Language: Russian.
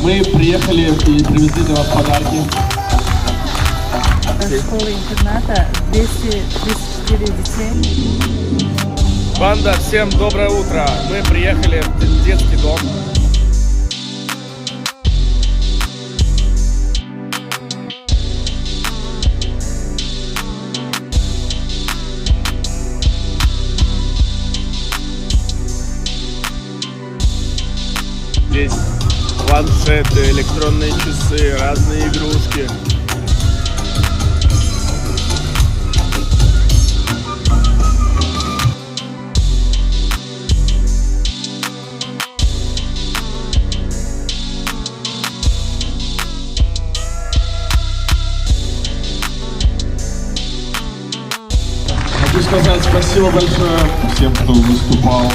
Мы приехали и привезли для вас подарки. Школы-интерната, 234 детей. Банда, всем доброе утро. Мы приехали в детский дом. Здесь планшеты, электронные часы, разные игрушки. Хочу сказать спасибо большое всем, кто выступал.